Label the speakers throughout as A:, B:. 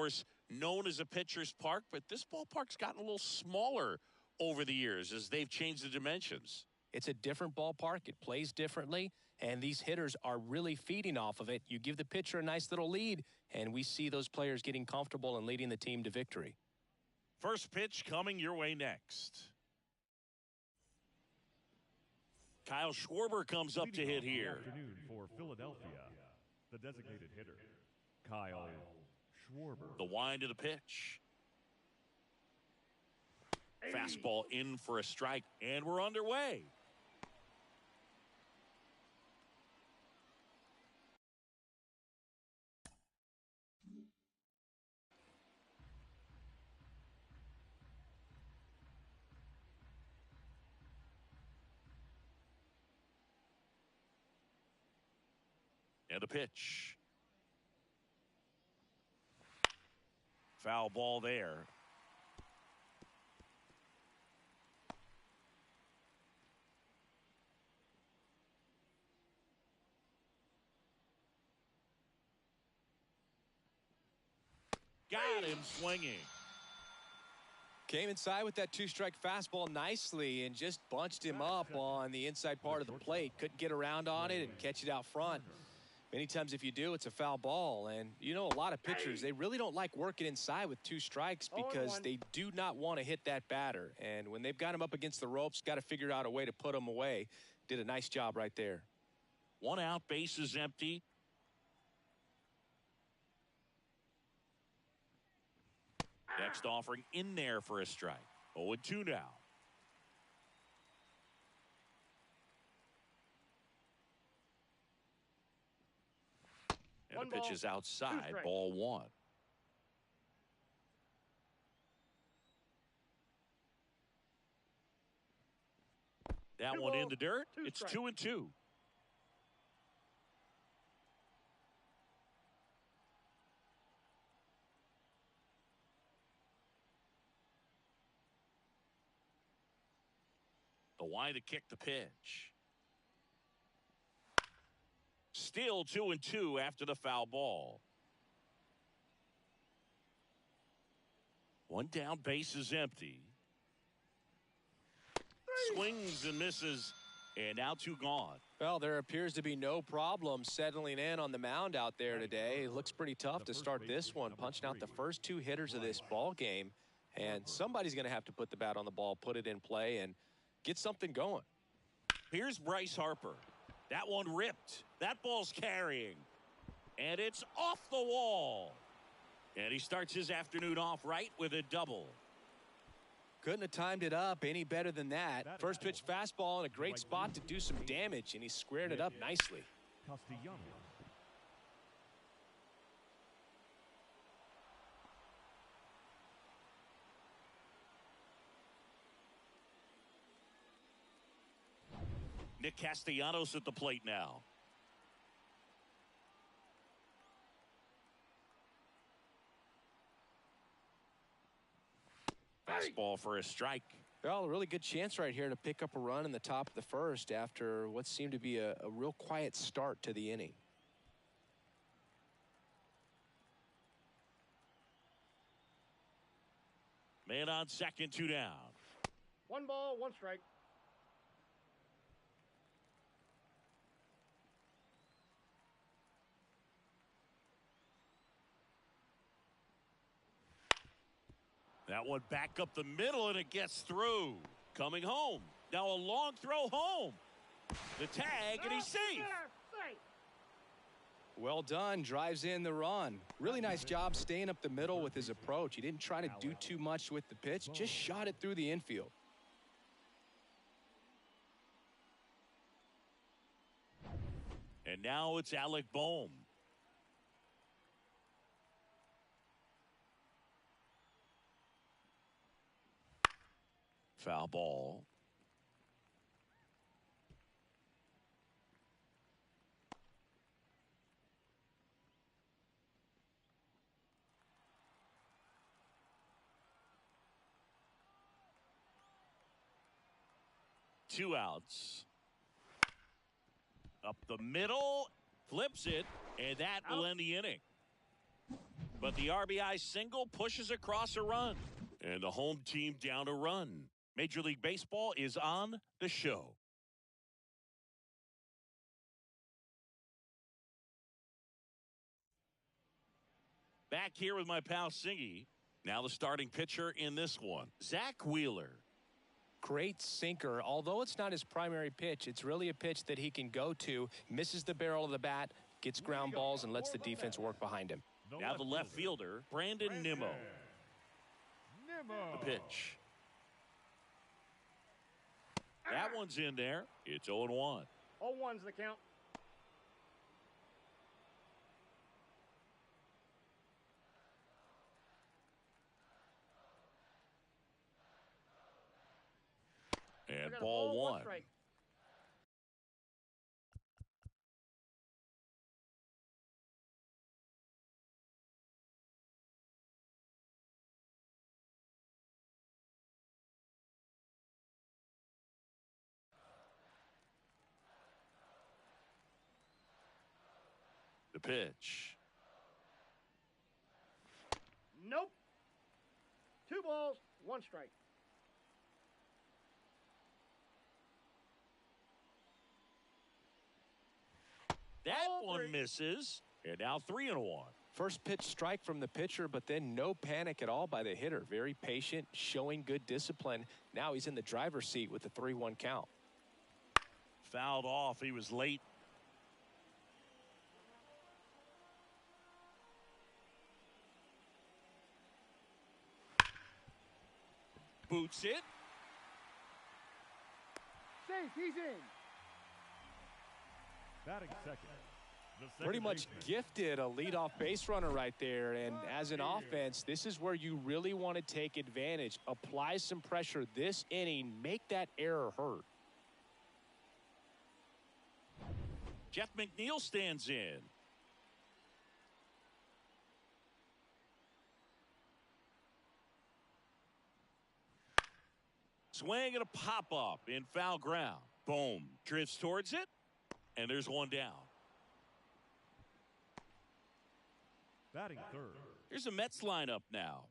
A: course, known as a pitcher's park, but this ballpark's gotten a little smaller over the years as they've changed the dimensions.
B: It's a different ballpark. It plays differently, and these hitters are really feeding off of it. You give the pitcher a nice little lead, and we see those players getting comfortable and leading the team to victory.
A: First pitch coming your way next. Kyle Schwarber comes up to hit here.
C: Afternoon for Philadelphia, the designated hitter, Kyle Schwarber.
A: The wind of the pitch. Fastball in for a strike, and we're underway. And a pitch. Foul ball there. Got him swinging.
B: Came inside with that two-strike fastball nicely and just bunched him up on the inside part of the plate. Couldn't get around on it and catch it out front. Many times if you do, it's a foul ball. And you know, a lot of pitchers, they really don't like working inside with two strikes because they do not want to hit that batter. And when they've got him up against the ropes, got to figure out a way to put him away. Did a nice job right there.
A: 1 out, base is empty. Next offering in there for a strike. 0-2 now. And the pitch is outside. Ball 1. That one in the dirt. It's 2-2. The wide to kick the pitch. Still 2-2 after the foul ball. 1 down, base is empty. Swings and misses, and now 2 gone.
B: Well, there appears to be no problem settling in on the mound out there today. It looks pretty tough to start this one, punching out the first 2 hitters of this ball game. And somebody's going to have to put the bat on the ball, put it in play, and get something going.
A: Here's Bryce Harper. That one ripped. That ball's carrying. And it's off the wall. And he starts his afternoon off right with a double.
B: Couldn't have timed it up any better than that. First pitch fastball in a great spot to do some damage, and he squared it up nicely.
C: Castellanos.
A: Nick Castellanos at the plate now. Fastball for a strike.
B: Well, a really good chance right here to pick up a run in the top of the first after what seemed to be a real quiet start to the inning.
A: Man on second, 2 down.
D: 1 ball, 1 strike.
A: That one back up the middle, and it gets through. Coming home. Now a long throw home. The tag, and he's safe.
B: Well done. Drives in the run. Really nice job staying up the middle with his approach. He didn't try to do too much with the pitch. Just shot it through the infield.
A: And now it's Alec Bohm. Foul ball. Two outs. Up the middle, flips it, and that will end the inning. But the RBI single pushes across a run. And the home team down a run. Major League Baseball is on the show. Back here with my pal Singy. Now the starting pitcher in this one, Zach Wheeler.
B: Great sinker. Although it's not his primary pitch, it's really a pitch that he can go to. Misses the barrel of the bat, gets ground balls, and lets the defense work behind him.
A: Now the left fielder, Brandon Nimmo. The pitch. That one's in there. It's 0-1.
D: 0-1's the count.
A: And ball one.
D: Strike.
A: The pitch.
D: Nope. 2 balls, 1 strike.
A: That
D: Ball
A: one
D: 3.
A: misses. And now 3-1.
B: First pitch strike from the pitcher, but then no panic at all by the hitter. Very patient, showing good discipline. Now he's in the driver's seat with the 3-1 count.
A: Fouled off. He was late. Boots it.
D: Safe, he's in.
C: Batting second. The second
B: Pretty much
C: baseman.
B: gifted a leadoff base runner right there. And as an offense, this is where you really want to take advantage. Apply some pressure this inning. Make that error hurt.
A: Jeff McNeil stands in. Swing and a pop-up in foul ground. Boom. Drifts towards it. And there's one down.
C: Batting third.
A: Here's a Mets lineup now.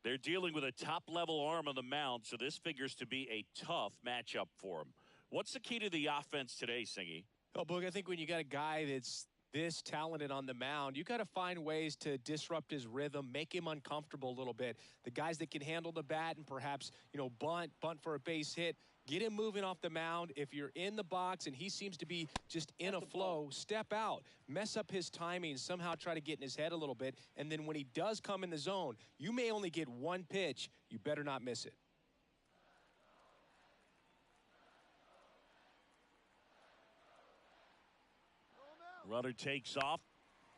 A: They're dealing with a top-level arm on the mound, so this figures to be a tough matchup for them. What's the key to the offense today, Singy?
B: Oh, Boog, I think when you got a guy that's this talented on the mound, you got to find ways to disrupt his rhythm, make him uncomfortable a little bit. The guys that can handle the bat and perhaps, bunt for a base hit, get him moving off the mound. If you're in the box and he seems to be just in a flow, step out, mess up his timing, somehow try to get in his head a little bit. And then when he does come in the zone, you may only get one pitch. You better not miss it.
A: Runner takes off.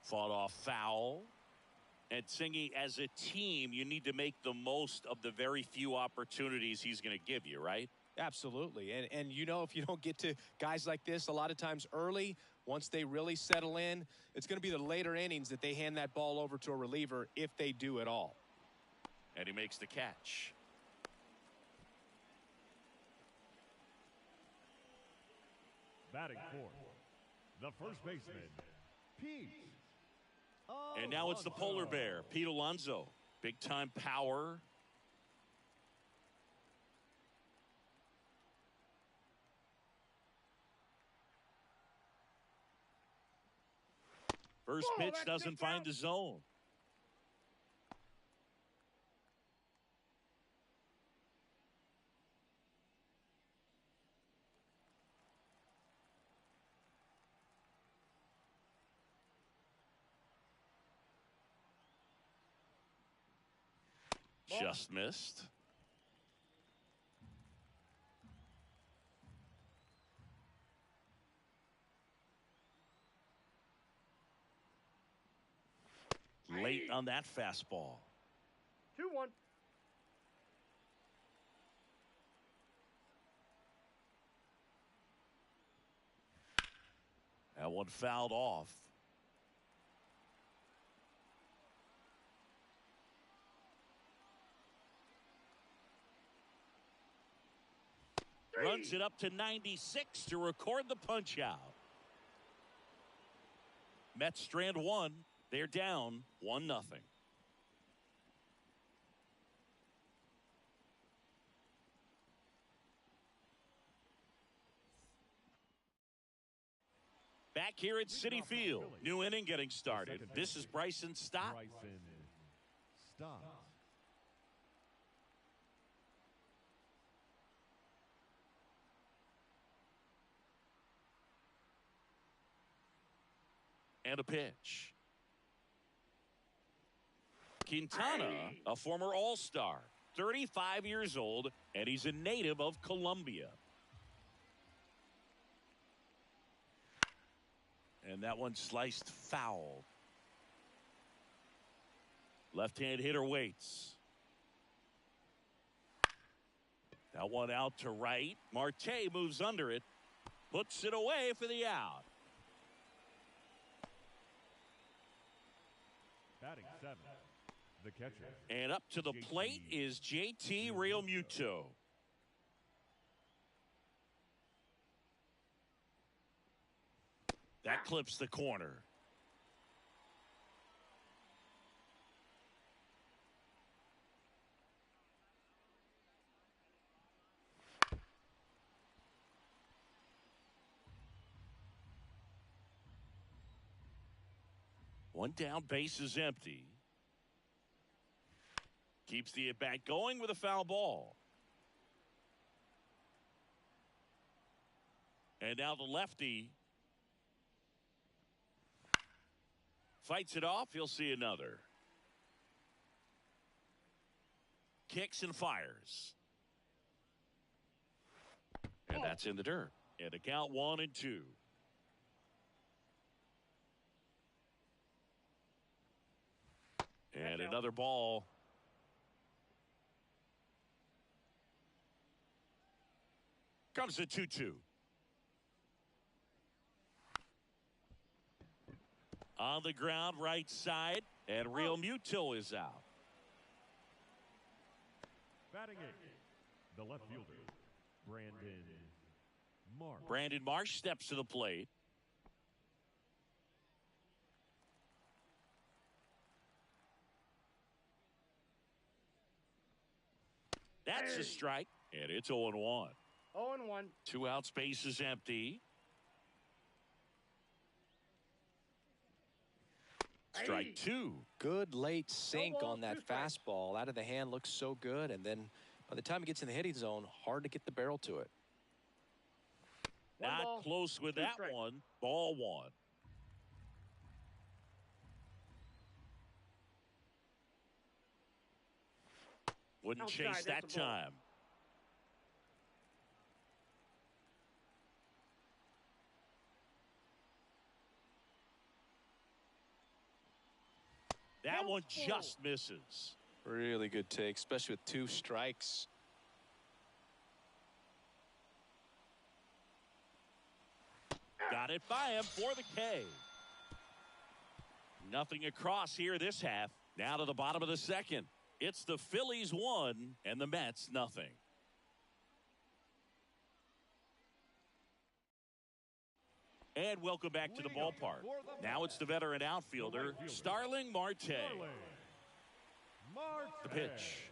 A: Fought off foul. And Singy, as a team, you need to make the most of the very few opportunities he's going to give you, right?
B: Absolutely. And if you don't get to guys like this a lot of times early, once they really settle in, it's going to be the later innings that they hand that ball over to a reliever if they do at all.
A: And he makes the catch.
C: Batting fourth. The first baseman, Pete.
A: And now it's the polar bear, Pete Alonso. Big time power. First pitch doesn't find the zone. Just missed. Late on that fastball.
D: 2-1.
A: That one fouled off. Runs it up to 96 to record the punch out. Mets strand one. They're down 1-0. Back here at Citi Field. New inning getting started. This is Bryson Stott.
C: Bryson Stott.
A: And a pitch. Quintana, a former All-Star, 35 years old, and he's a native of Colombia. And that one sliced foul. Left-hand hitter waits. That one out to right. Marte moves under it. Puts it away for the out.
C: Batting seventh, the catcher.
A: And up to the plate is JT Realmuto. That clips the corner. One down, base is empty. Keeps the at-bat going with a foul ball. And now the lefty fights it off. He'll see another. Kicks and fires. And that's in the dirt. And a count 1-2. And another ball. Comes the 2-2. On the ground, right side, and Realmuto is out.
C: Batting eighth, the left fielder, Brandon Marsh.
A: Brandon Marsh steps to the plate. That's a strike, and it's 0-1.
D: 0-1.
A: 2 outs, base is empty. Strike 2.
B: Good late sink
D: ball,
B: on that
D: 2 strikes.
B: fastball. Out of the hand, looks so good. And then by the time it gets in the hitting zone, hard to get the barrel to it.
A: Not
D: ball,
A: close with
D: 2
A: that
D: strikes.
A: one. Ball 1. Wouldn't
D: Outside,
A: chase that
D: that's a ball.
A: time. That one just misses.
B: Really good take, especially with 2 strikes.
A: Got it by him for the K. Nothing across here this half. Now to the bottom of the second. It's the Phillies 1 and the Mets nothing. And welcome back to the ballpark. Now it's the veteran outfielder, Starling Marte. The pitch.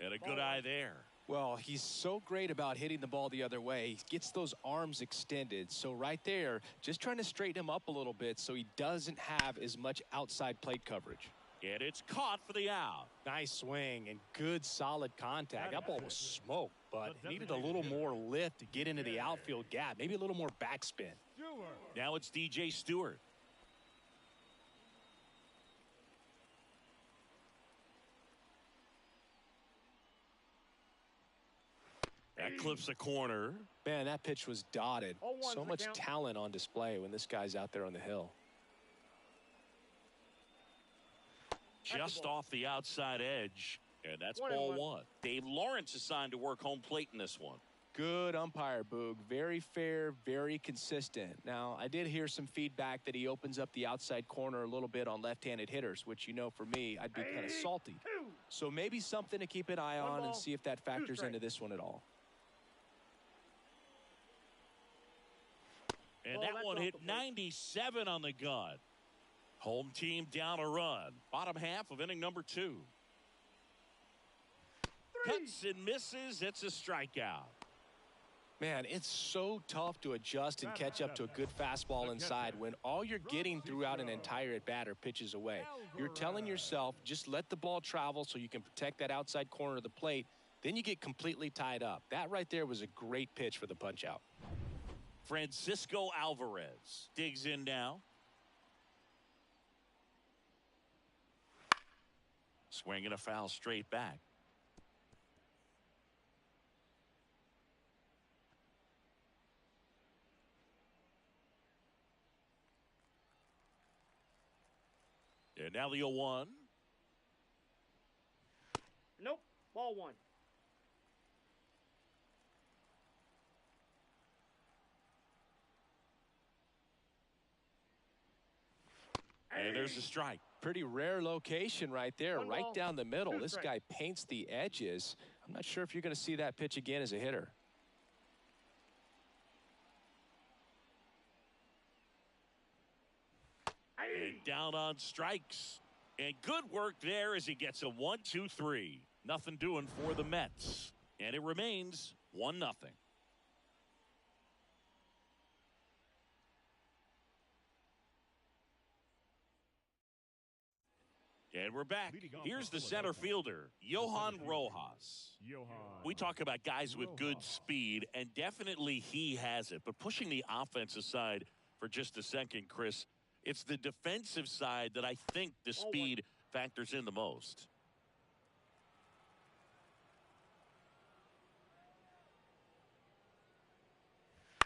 A: And a good eye there.
B: Well, he's so great about hitting the ball the other way. He gets those arms extended. So right there, just trying to straighten him up a little bit so he doesn't have as much outside plate coverage.
A: And it's caught for the out.
B: Nice swing and good solid contact. That ball was smoked, but needed a little more lift to get into the outfield gap. Maybe a little more backspin.
A: Now it's DJ Stewart. That clips the corner.
B: Man, that pitch was dotted.
D: 0-1's
B: So
D: the
B: much
D: count.
B: talent on display when this guy's out there on the hill.
A: Just
D: ball.
A: off the outside edge. And that's
D: 1-1.
A: ball 1. Dave Lawrence assigned to work home plate in this one.
B: Good umpire, Boog. Very fair, very consistent. Now, I did hear some feedback that he opens up the outside corner a little bit on left-handed hitters, which, you know, for me, I'd be kind of salty.
D: 2.
B: So maybe something to keep an eye
D: One
B: on and
D: ball,
B: see if that
D: 2
B: factors
D: strikes.
B: into this one at all.
A: And
D: Ball,
A: that
D: that's
A: one
D: off
A: hit
D: the plate.
A: 97 on the gun. Home team down a run. Bottom half of inning number 2.
D: 3.
A: Cuts and misses. It's a strikeout.
B: Man, it's so tough to adjust and catch up to a good fastball inside when all you're getting throughout an entire at-bat are pitches away. You're telling yourself, just let the ball travel so you can protect that outside corner of the plate. Then you get completely tied up. That right there was a great pitch for the punch-out.
A: Francisco Alvarez digs in now. Swinging a foul straight back. And now the 0-1.
D: Nope. Ball one.
A: And there's a strike.
B: Pretty rare location right there,
D: One
B: right
D: ball,
B: down the middle.
D: two
B: This
D: strikes.
B: guy paints the edges. I'm not sure if you're going to see that pitch again as a hitter.
A: And down on strikes. And good work there as he gets a 1-2-3. Nothing doing for the Mets. And it remains 1-0. And we're back. Here's the center fielder, Johan Rojas. We talk about guys with good speed, and definitely he has it. But pushing the offense aside for just a second, Chris, it's the defensive side that I think the speed factors in the most.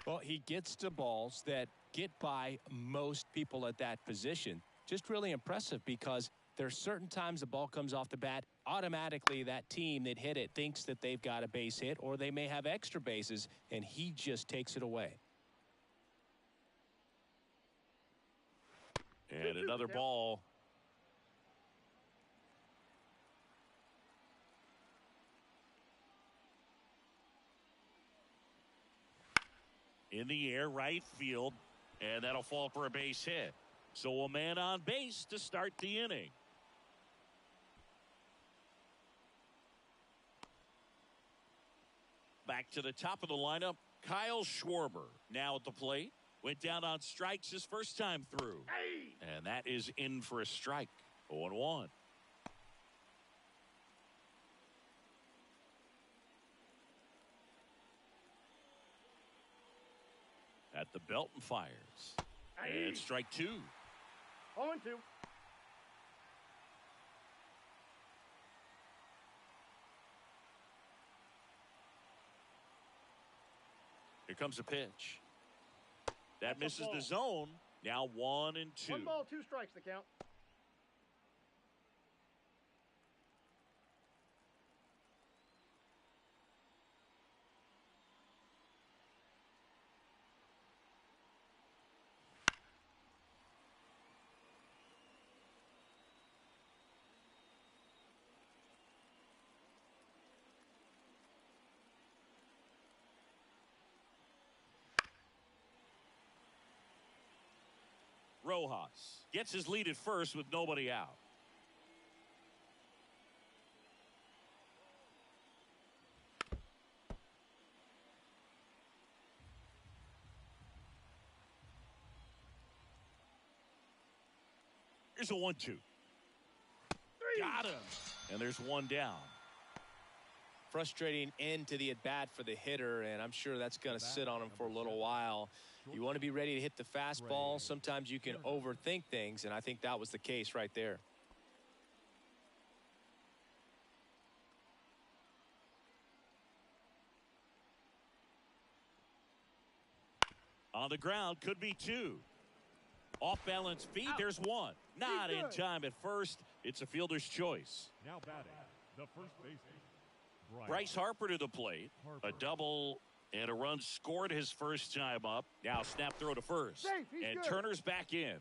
B: Well, he gets to balls that get by most people at that position. Just really impressive because there's certain times the ball comes off the bat, automatically that team that hit it thinks that they've got a base hit or they may have extra bases, and he just takes it away.
A: And another ball. In the air, right field, and that'll fall for a base hit. So a man on base to start the inning. Back to the top of the lineup, Kyle Schwarber now at the plate. Went down on strikes his first time through. And that is in for a strike. 0-1. At the belt and fires. And strike two.
D: 0-2.
A: Here comes a pitch. That
D: That's a
A: misses the
D: ball.
A: zone. Now 1-2.
D: 1 ball, 2 strikes the count.
A: Rojas gets his lead at first with nobody out. Here's a 1-2. Got him. And there's one down.
B: Frustrating end to the at-bat for the hitter, and I'm sure that's going to sit on him for a little while. You want to be ready to hit the fastball. Sometimes you can overthink things, and I think that was the case right there.
A: On the ground, could be 2. Off balance feet, there's 1. Not in time at first. It's a fielder's choice.
C: Now batting, the first baseman,
A: Bryce Harper to the plate. A double and a run scored his first time up. Now snap throw to first.
D: Safe, he's
A: And
D: good.
A: Turner's back in.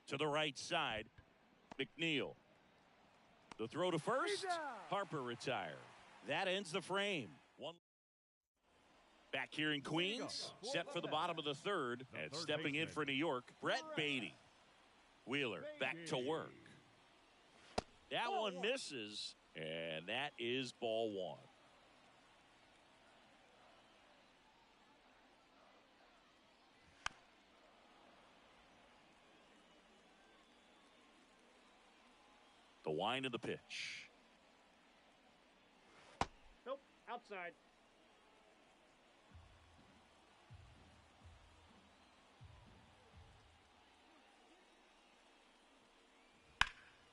A: To the right side, McNeil. The throw to first.
D: He's out.
A: Harper retired. That ends the frame. One Back here in Queens, set for the bottom of the third, and stepping in for New York, Brett Beatty. Wheeler back to work. That one misses, and that is ball one. The wind of the pitch.
D: Nope, outside.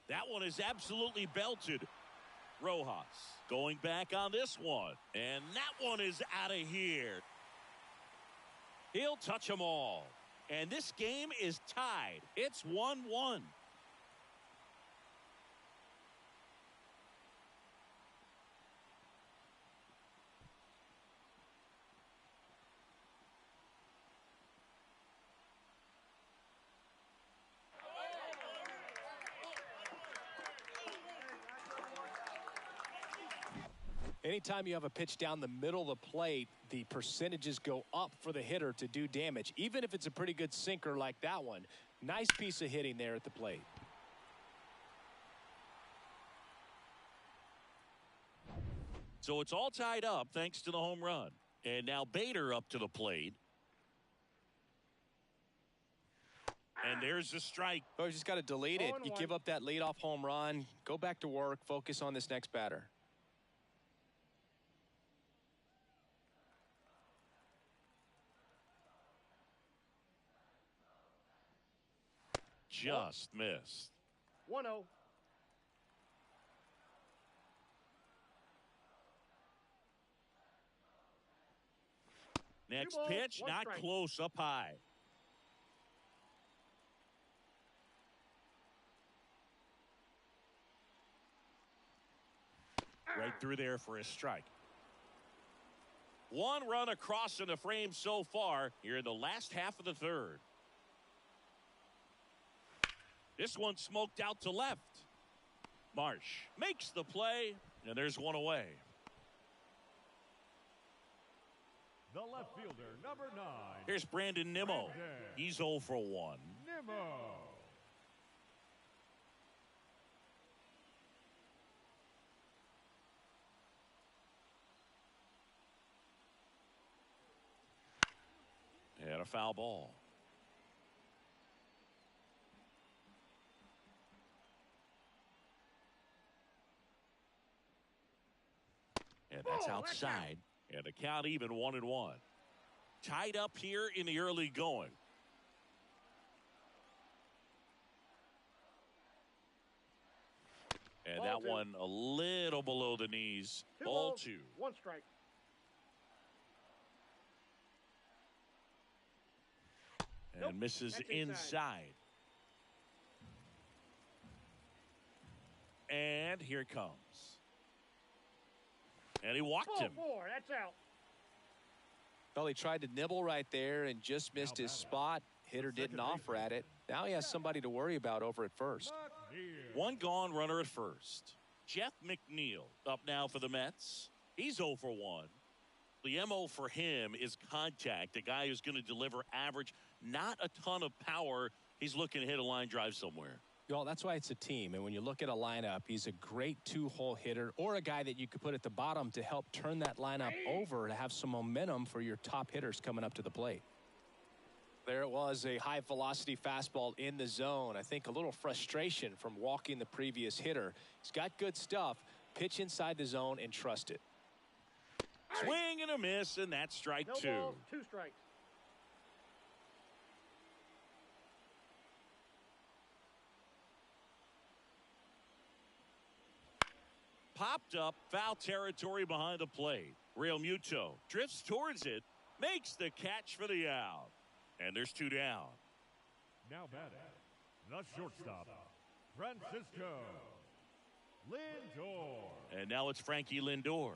A: That one is absolutely belted. Rojas going back on this one. And that one is out of here. He'll touch them all. And this game is tied. It's 1-1.
B: Anytime you have a pitch down the middle of the plate, the percentages go up for the hitter to do damage, even if it's a pretty good sinker like that one. Nice piece of hitting there at the plate.
A: So it's all tied up thanks to the home run. And now Bader up to the plate. And there's the strike.
B: Oh, you just got to delete it. You give up that leadoff home run. Go back to work. Focus on this next batter.
A: Just missed.
D: 1-0.
A: Next
D: balls,
A: pitch,
D: one
A: not
D: strike.
A: close, up high. Right through there for a strike. One run across in the frame so far here in the last half of the third. This one smoked out to left. Marsh makes the play, and there's one away.
C: The left fielder, number 9.
A: Here's Brandon Nimmo. He's 0 for 1.
C: Nimmo.
A: And a foul ball. And that's outside. And the count even 1-1. Tied up here in the early going. And
D: Ball
A: that
D: two.
A: one a little below the knees. Ball
D: balls,
A: 2.
D: 1 strike.
A: And
D: Nope,
A: misses
D: that's
A: inside. And here it comes. And he walked
D: Ball
A: him.
D: 4, that's out.
B: Well, he tried to nibble right there and just missed his spot. Hitter didn't offer at it. Now he has somebody to worry about over at first.
A: One gone runner at first. Jeff McNeil up now for the Mets. He's 0 for 1. The MO for him is contact. A guy who's going to deliver average, not a ton of power. He's looking to hit a line drive somewhere.
B: Well, that's why it's a team. And when you look at a lineup, he's a great two-hole hitter or a guy that you could put at the bottom to help turn that lineup over to have some momentum for your top hitters coming up to the plate. There it was, a high-velocity fastball in the zone. I think a little frustration from walking the previous hitter. He's got good stuff. Pitch inside the zone and trust it.
A: Swing and a miss, and that's strike
D: No
A: 2.
D: balls, 2 strikes.
A: Popped up, foul territory behind the plate. Real Muto drifts towards it, makes the catch for the out. And there's 2 down.
C: Now batting, the shortstop, Francisco Lindor.
A: And now it's Frankie Lindor.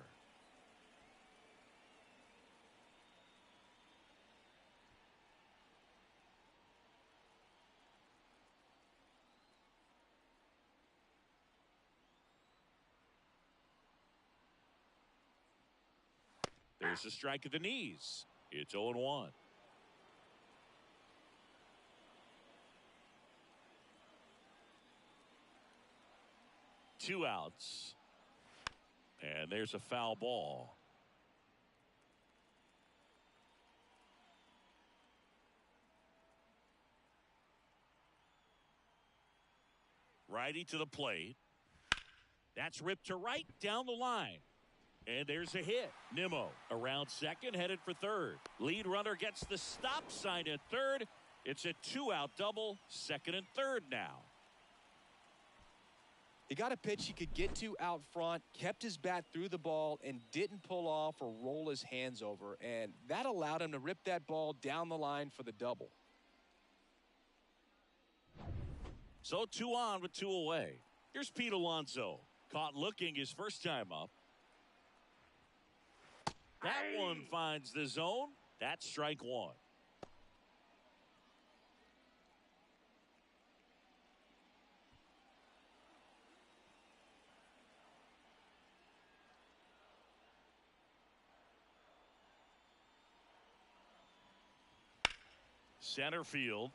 A: There's There's a strike at the knees. It's 0-1. Two outs. And there's a foul ball. Righty to the plate. That's ripped to right down the line. And there's a hit. Nimmo around second, headed for third. Lead runner gets the stop sign at third. It's a 2-out double, second and third now.
B: He got a pitch he could get to out front, kept his bat through the ball, and didn't pull off or roll his hands over. And that allowed him to rip that ball down the line for the double.
A: So 2 on with 2 away. Here's Pete Alonso. Caught looking his first time up. That one finds the zone. That's strike one. Center field.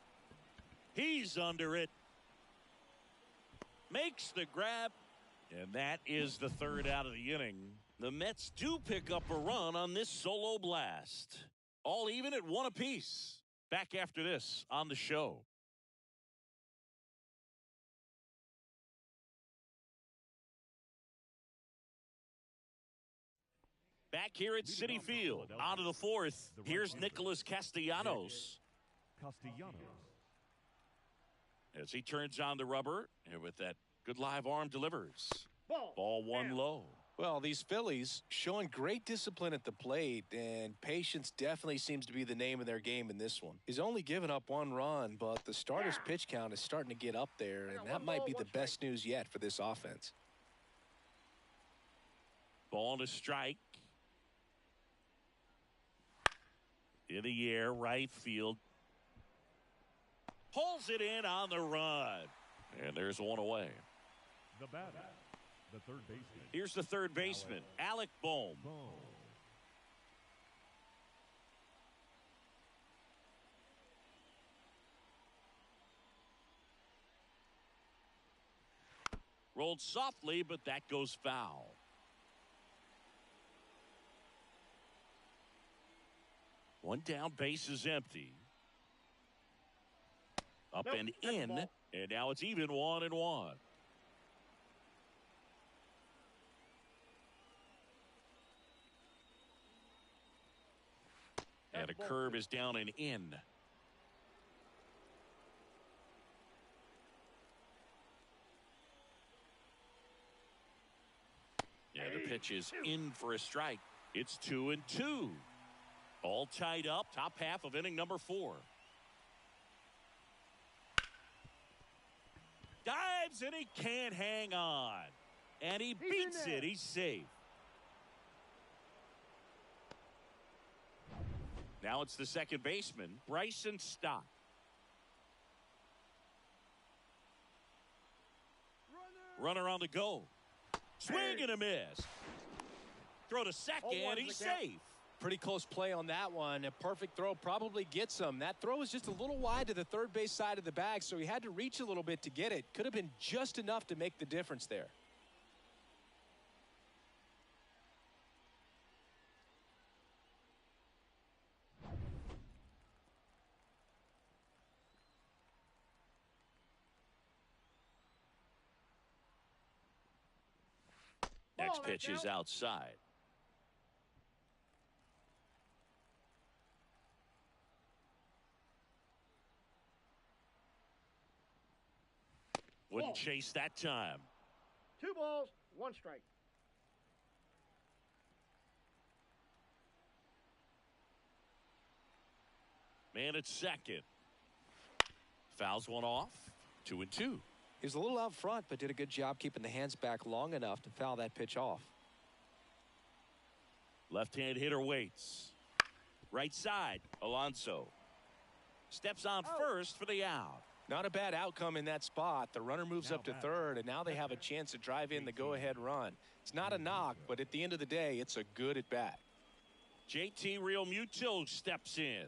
A: He's under it. Makes the grab. And that is the third out of the inning. The Mets do pick up a run on this solo blast. All even at 1 apiece. Back after this on the show. Back here at Citi Field. On to the fourth. Here's Nicholas Castellanos. As he turns on the rubber, and with that good live arm delivers. Ball one low.
B: Well, these Phillies showing great discipline at the plate, and patience definitely seems to be the name of their game in this one. He's only given up 1 run, but the starter's pitch count is starting to get up there, and that might be the best news yet for this offense.
A: Ball to strike. In the air, right field. Pulls it in on the run. And there's one away.
C: The batter, the third baseman.
A: Here's the third baseman, Alec Bohm. Rolled softly, but that goes foul. One down, base is empty. Up and in, and now it's even 1-1. And a curve is down and in. And the pitch is in for a strike. It's 2-2. All tied up, top half of inning number 4. Dives and he can't hang on. And he beats it. He's safe. Now it's the second baseman, Bryson Stott. Runner on the go. Swing and a miss. Throw to second, he's safe.
B: Pretty close play on that one. A perfect throw probably gets him. That throw was just a little wide to the third base side of the bag, so he had to reach a little bit to get it. Could have been just enough to make the difference there.
A: Next pitch is outside. Wouldn't chase that time.
D: 2 balls, 1 strike.
A: Man at second. Fouls one off. 2-2.
B: He was a little out front, but did a good job keeping the hands back long enough to foul that pitch off.
A: Left-hand hitter waits. Right side, Alonso. Steps on first for the out.
B: Not a bad outcome in that spot. The runner moves up to third, and now they have a chance to drive in the go-ahead run. It's not a knock, but at the end of the day, it's a good at-bat.
A: JT Realmuto steps in.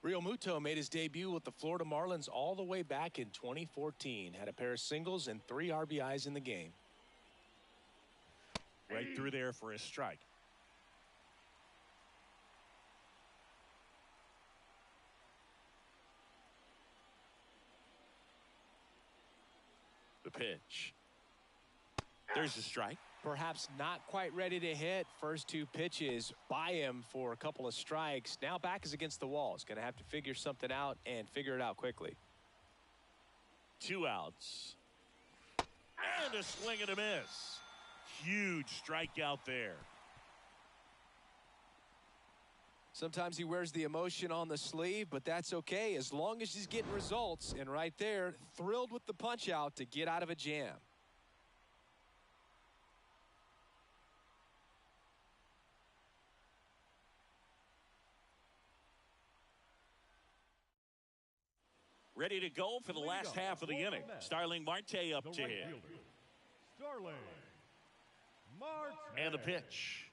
B: Realmuto made his debut with the Florida Marlins all the way back in 2014. Had a pair of singles and 3 RBIs in the game.
A: Right through there for a strike. The pitch. There's a strike.
B: Perhaps not quite ready to hit. First 2 pitches by him for a couple of strikes. Now back is against the wall. He's going to have to figure something out and figure it out quickly.
A: 2 outs. And a swing and a miss. Huge strikeout there.
B: Sometimes he wears the emotion on the sleeve, but that's okay as long as he's getting results. And right there, thrilled with the punch out to get out of a jam.
A: Ready to go for the last half of the inning. Starling Marte up to hit.
C: Starling Marte.
A: And the pitch.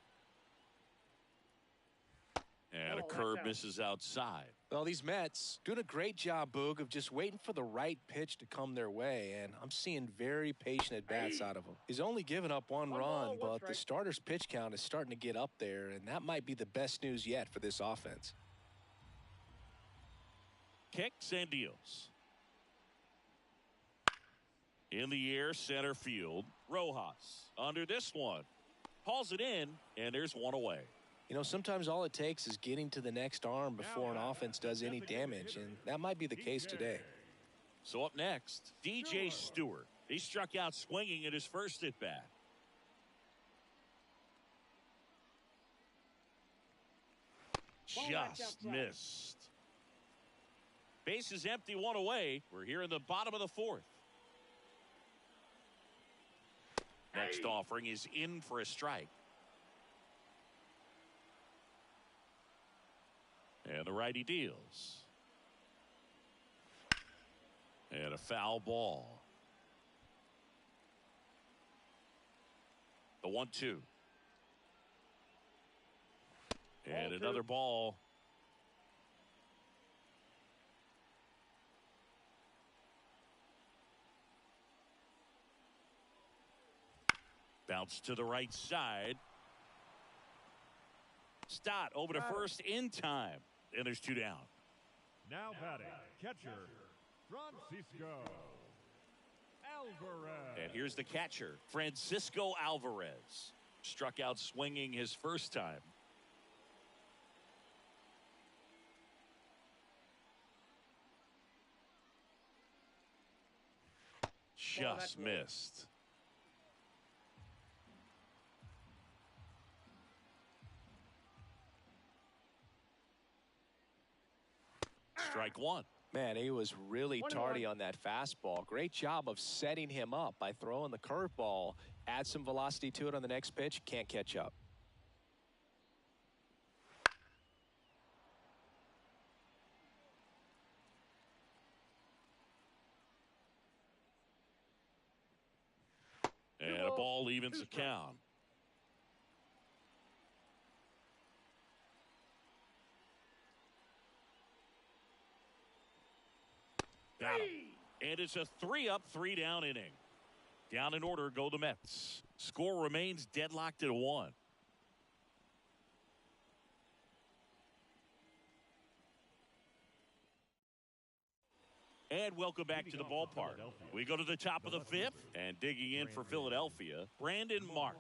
A: And a curve misses outside.
B: Well, these Mets doing a great job, Boog, of just waiting for the right pitch to come their way, and I'm seeing very patient at-bats out of him. He's only given up 1 run, but the starter's pitch count is starting to get up there, and that might be the best news yet for this offense.
A: Kicks and deals. In the air, center field. Rojas under this one. Hauls it in, and there's 1 away.
B: You know, sometimes all it takes is getting to the next arm before an offense does any damage, and that might be the case today.
A: So up next, DJ Stewart. He struck out swinging at his first at-bat. Just missed. Base is empty, 1 away. We're here in the bottom of the 4th. Next offering is in for a strike. And the righty deals. And a foul ball. The 1-2. And another ball. Bounce to the right side. Stott over to first in time. And there's 2 down.
C: Now batting, catcher, Francisco Alvarez.
A: And here's the catcher, Francisco Alvarez. Struck out swinging his first time. Just missed. Strike 1.
B: Man, he was really tardy on that fastball. Great job of setting him up by throwing the curveball. Add some velocity to it on the next pitch. Can't catch up.
A: And a ball evens the count. Got him. And it's a 3-up, 3-down inning. Down in order go the Mets. Score remains deadlocked at 1. And welcome back to the ballpark. We go to the top of the 5th, and digging in for Philadelphia, Brandon Marsh.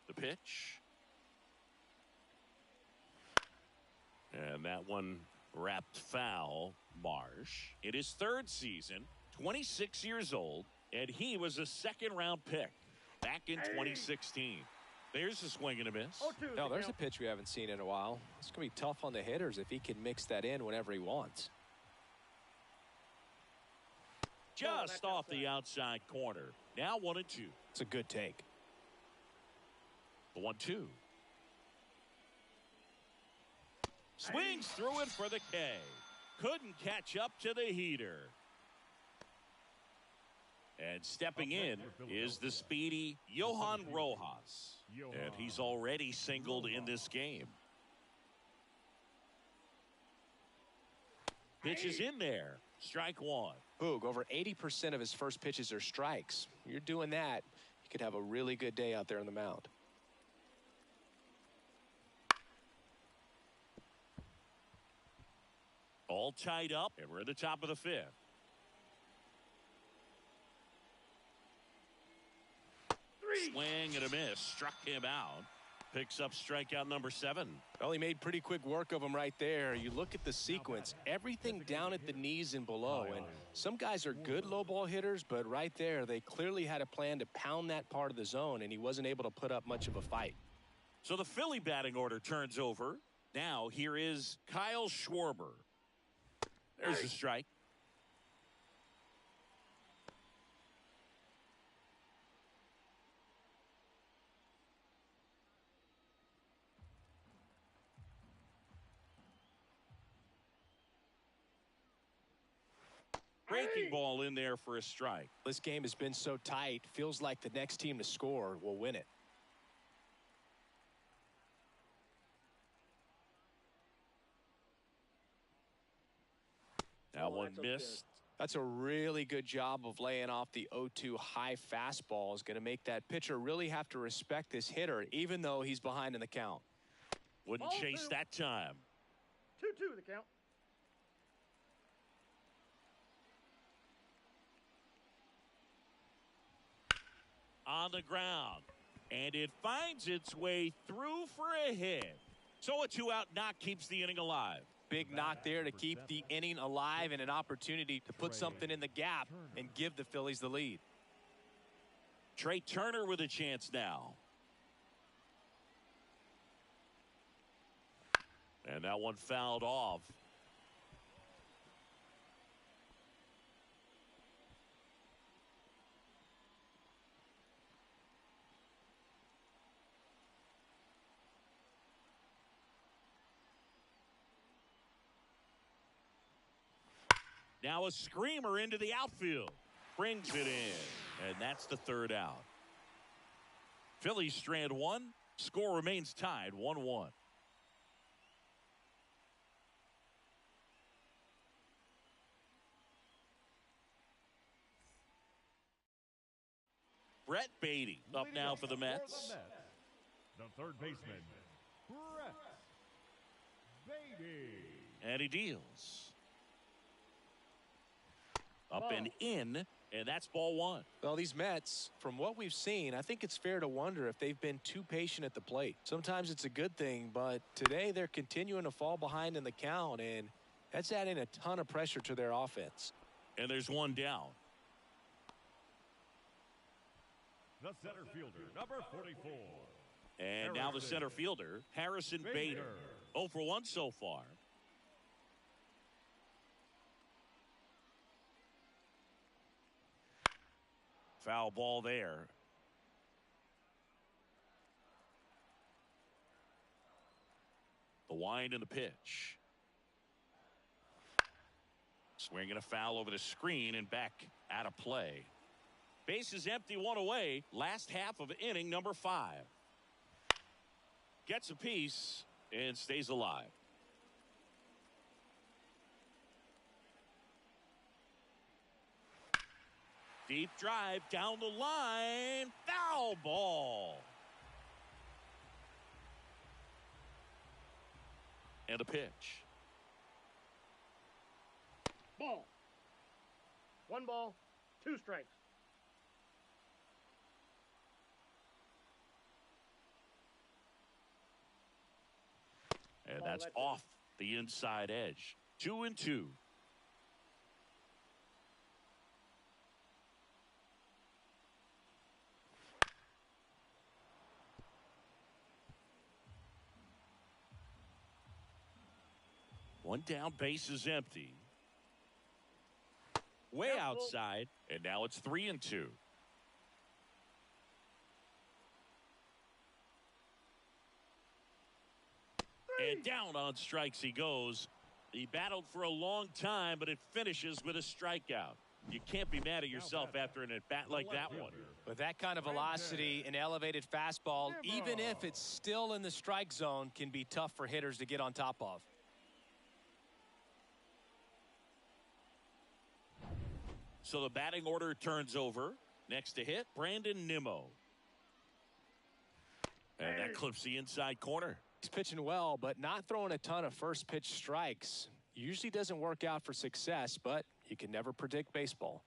A: The pitch. And that one wrapped foul. Marsh in his 3rd season, 26 years old, and he was a 2nd-round pick back in 2016. There's a swing and a miss.
B: No, there's a pitch we haven't seen in a while. It's going to be tough on the hitters if he can mix that in whenever he wants.
A: Just off the outside corner. Now 1-2.
B: It's a good take.
A: The 1-2. Swings through it for the K. Couldn't catch up to the heater. And stepping in is the speedy Johan Rojas. And he's already singled in this game. Pitch is in there. Strike one.
B: Boog, over 80% of his first pitches are strikes. You're doing that, you could have a really good day out there on the mound.
A: All tied up, and we're at the top of the fifth. Swing and a miss. Struck him out. Picks up strikeout number 7.
B: Well, he made pretty quick work of him right there. You look at the sequence, everything down at the knees and below. And some guys are good low ball hitters, but right there, they clearly had a plan to pound that part of the zone, and he wasn't able to put up much of a fight.
A: So the Philly batting order turns over. Now here is Kyle Schwarber. There's the strike. Breaking ball in there for a strike.
B: This game has been so tight, feels like the next team to score will win it.
A: That one missed.
B: That's a really good job of laying off the 0-2 high fastball. Is going to make that pitcher really have to respect this hitter, even though he's behind in the count.
A: Wouldn't chase that time.
D: 2-2 the count.
A: On the ground, and it finds its way through for a hit. So a 2-out knock keeps the inning alive.
B: Big knock there to keep the inning alive and an opportunity to put something in the gap and give the Phillies the lead.
A: Trey Turner with a chance now. And that one fouled off. Now a screamer into the outfield. Brings it in. And that's the 3rd out. Phillies strand 1. Score remains tied 1-1. Brett Baty up now for the Mets.
C: The third baseman, Brett Baty.
A: And he deals. Up and in, and that's ball 1.
B: Well, these Mets, from what we've seen, I think it's fair to wonder if they've been too patient at the plate. Sometimes it's a good thing, but today they're continuing to fall behind in the count, and that's adding a ton of pressure to their offense.
A: And there's one down.
C: The center fielder, number 44.
A: And now the center fielder, Harrison Bader. 0 for 1 so far. Foul ball there. The wind and the pitch. Swinging a foul over the screen and back out of play. Base is empty, 1 away. Last half of inning number 5. Gets a piece and stays alive. Deep drive down the line. Foul ball. And a pitch.
D: Ball. 1 ball, 2 strikes.
A: And that's off the inside edge. 2-2. One down, base is empty. Way outside, and now it's 3-2. And down on strikes he goes. He battled for a long time, but it finishes with a strikeout. You can't be mad at yourself after an at-bat like that one.
B: With that kind of velocity, an elevated fastball, even if it's still in the strike zone, can be tough for hitters to get on top of.
A: So the batting order turns over. Next to hit, Brandon Nimmo. And that clips the inside corner.
B: He's pitching well, but not throwing a ton of first pitch strikes. Usually doesn't work out for success, but you can never predict baseball.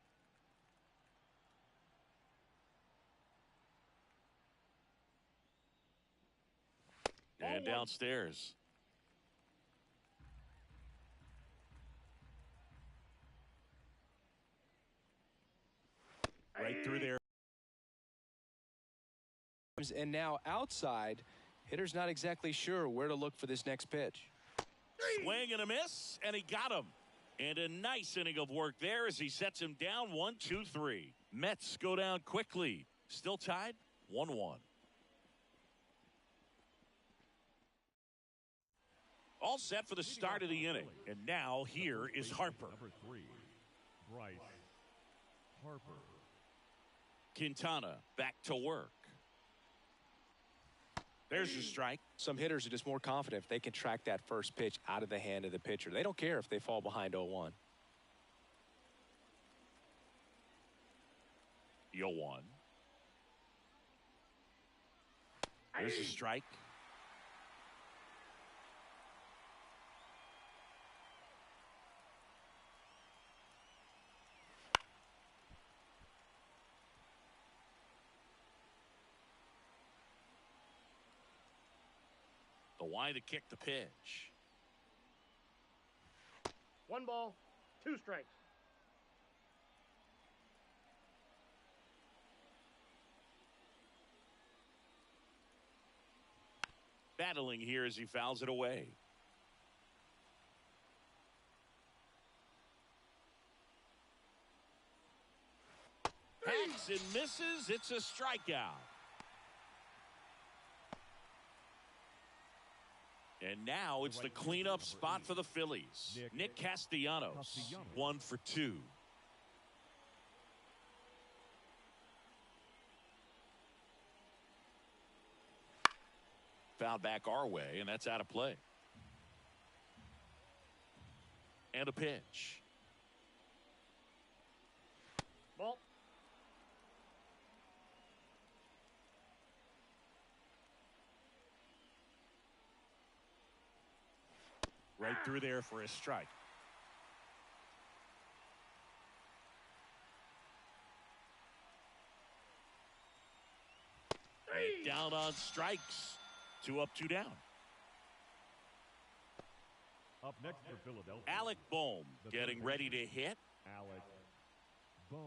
A: And downstairs. Right through there.
B: And now outside, hitter's not exactly sure where to look for this next pitch.
A: Swing and a miss, and he got him. And a nice inning of work there as he sets him down 1-2-3. Mets go down quickly. Still tied 1-1. All set for the start of the inning. And now here is Harper.
C: Number 3, Bryce Harper.
A: Quintana back to work. There's a strike.
B: Some hitters are just more confident if they can track that first pitch out of the hand of the pitcher. They don't care if they fall behind 0-1.
A: 0-1. There's a strike. The wide to kick the pitch.
D: 1 ball, 2 strikes.
A: Battling here as he fouls it away. Hacks and misses. It's a strikeout. And now it's the cleanup spot for the Phillies. Nick Castellanos, 1 for 2. Foul back our way, and that's out of play. And a pitch.
D: Ball.
A: Right through there for a strike. Down on strikes. 2 up, 2 down.
C: Up next for Philadelphia,
A: Alec Bohm getting ready to hit.
C: Alec Bohm.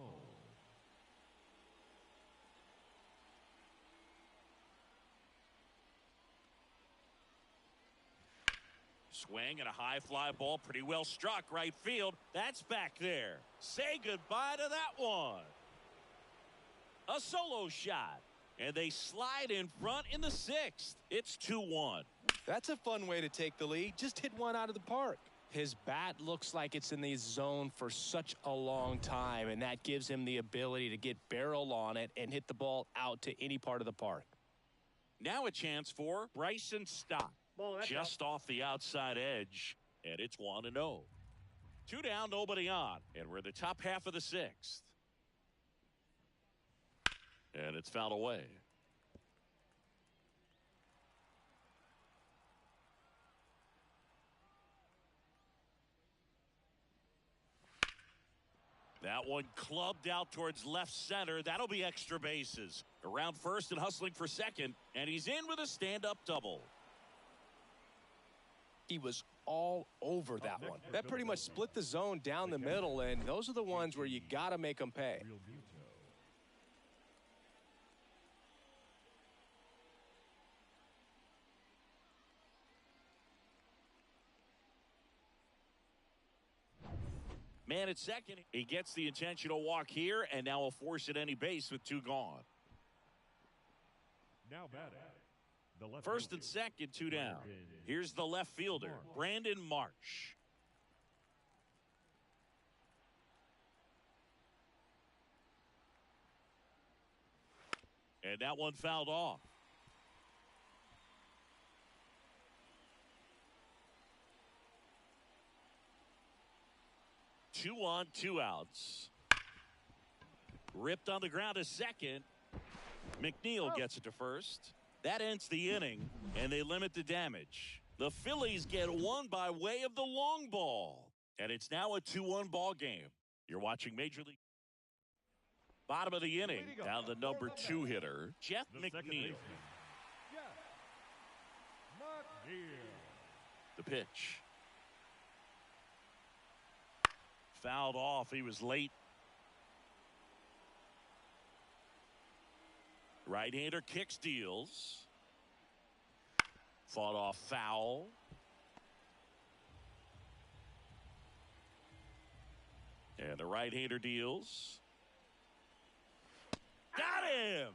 A: Swing and a high fly ball, pretty well struck right field. That's back there. Say goodbye to that one. A solo shot. And they slide in front in the 6th. It's 2-1.
B: That's a fun way to take the lead. Just hit one out of the park. His bat looks like it's in the zone for such a long time, and that gives him the ability to get barrel on it and hit the ball out to any part of the park.
A: Now a chance for Bryson Stott. Just off the outside edge, and it's 1-0. 2 down, nobody on, and we're in the top half of the 6th. And it's fouled away. That one clubbed out towards left center. That'll be extra bases. Around first and hustling for second, and he's in with a stand-up double.
B: He was all over that one. That pretty much split the zone down the middle, and those are the ones where you got to make them pay.
A: Man at second. He gets the intentional walk here, and now will force at any base with 2 gone.
C: Now batting. The left
A: First and
C: fielder,
A: second, 2 down. Here's the left fielder, Brandon Marsh. And that one fouled off. Two on, 2 outs. Ripped on the ground to second. McNeil gets it to first. That ends the inning, and they limit the damage. The Phillies get one by way of the long ball, and it's now a 2-1 ball game. You're watching Major League. Bottom of the inning, down the number 2 hitter, Jeff McNeil. The pitch. Fouled off. He was late. Right-hander kick steals. Fought off foul. And the right-hander deals. Got him!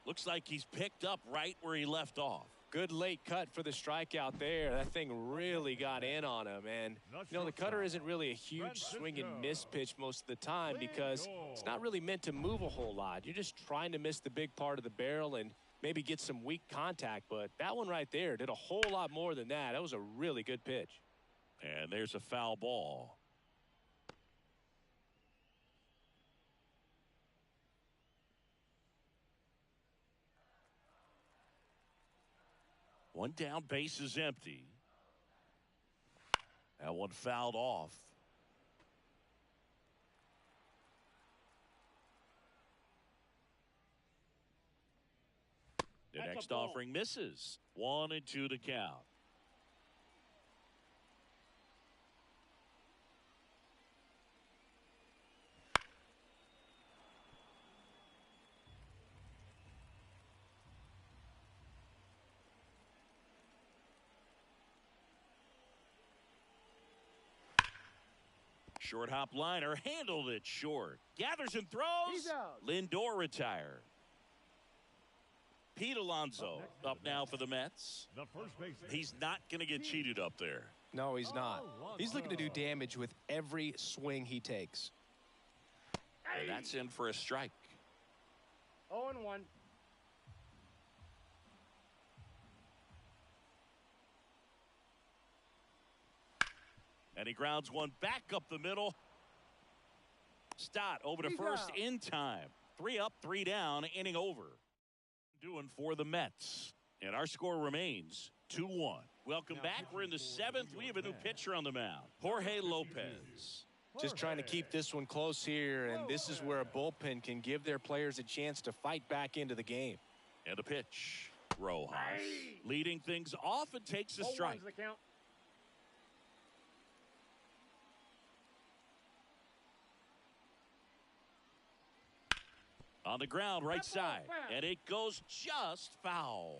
A: Looks like he's picked up right where he left off.
B: Good late cut for the strikeout there. That thing really got in on him. And, you know, the cutter isn't really a huge swing and miss pitch most of the time because it's not really meant to move a whole lot. You're just trying to miss the big part of the barrel and maybe get some weak contact. But that one right there did a whole lot more than that. That was a really good pitch.
A: And there's a foul ball. One down, base is empty. That one fouled off. The next offering misses. 1-2 to count. Short hop liner, handled it short. Gathers and throws. Lindor retired. Pete Alonso up now for the Mets. He's not going to get cheated up there.
B: No, he's not. He's looking to do damage with every swing he takes.
A: And that's in for a strike.
D: 0-1.
A: And he grounds one back up the middle. Stott over to first in time. 3 up, 3 down, inning over. Doing for the Mets. And our score remains 2-1. Welcome back. We're in the 7th. We have a new pitcher on the mound. Jorge Lopez.
B: Just trying to keep this one close here, and this is where a bullpen can give their players a chance to fight back into the game.
A: And a pitch. Rojas leading things off and takes a strike. On the ground, right side, and it goes just foul.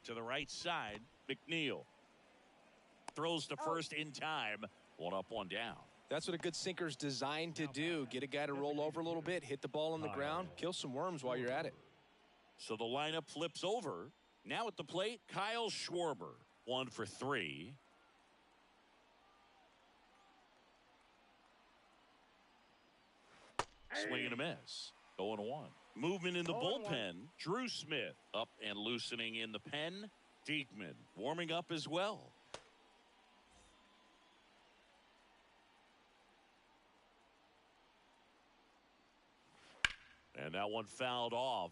A: To the right side, McNeil throws to first in time. 1 up, 1 down.
B: That's what a good sinker's designed to do. Get a guy to roll over a little bit, hit the ball on the ground, kill some worms while you're at it.
A: So the lineup flips over. Now at the plate, Kyle Schwarber. 1 for 3. Swing and a miss. 0-1. Movement in the bullpen. Drew Smith up and loosening in the pen. Diekman warming up as well. And that one fouled off.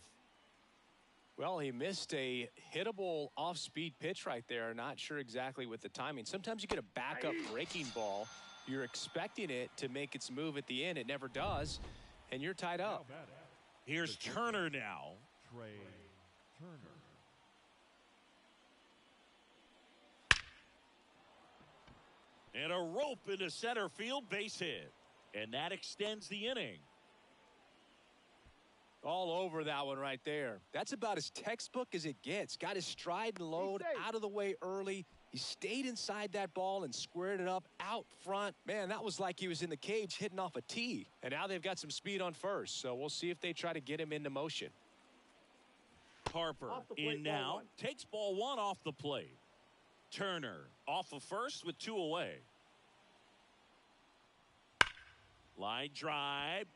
B: Well, he missed a hittable off-speed pitch right there. Not sure exactly with the timing. Sometimes you get a backup breaking ball. You're expecting it to make its move at the end. It never does. And you're tied up.
A: Here's Turner now.
C: Trey Turner.
A: And a rope into center field, base hit. And that extends the inning.
B: All over that one right there. That's about as textbook as it gets. Got his stride and load out of the way early. He stayed inside that ball and squared it up out front. Man, that was like he was in the cage hitting off a tee. And now they've got some speed on first, so we'll see if they try to get him into motion.
A: Harper in now. Takes ball 1 off the plate. Turner off of first with 2 away. Line drive.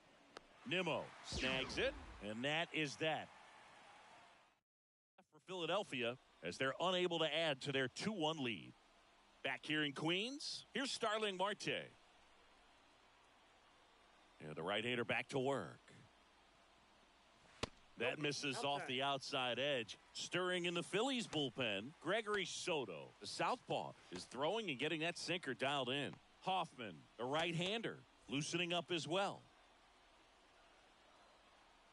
A: Nimmo snags it, and that is that. For Philadelphia, as they're unable to add to their 2-1 lead. Back here in Queens, here's Starling Marte. And the right-hander back to work. That misses off the outside edge. Stirring in the Phillies bullpen, Gregory Soto. The southpaw is throwing and getting that sinker dialed in. Hoffman, the right-hander, loosening up as well.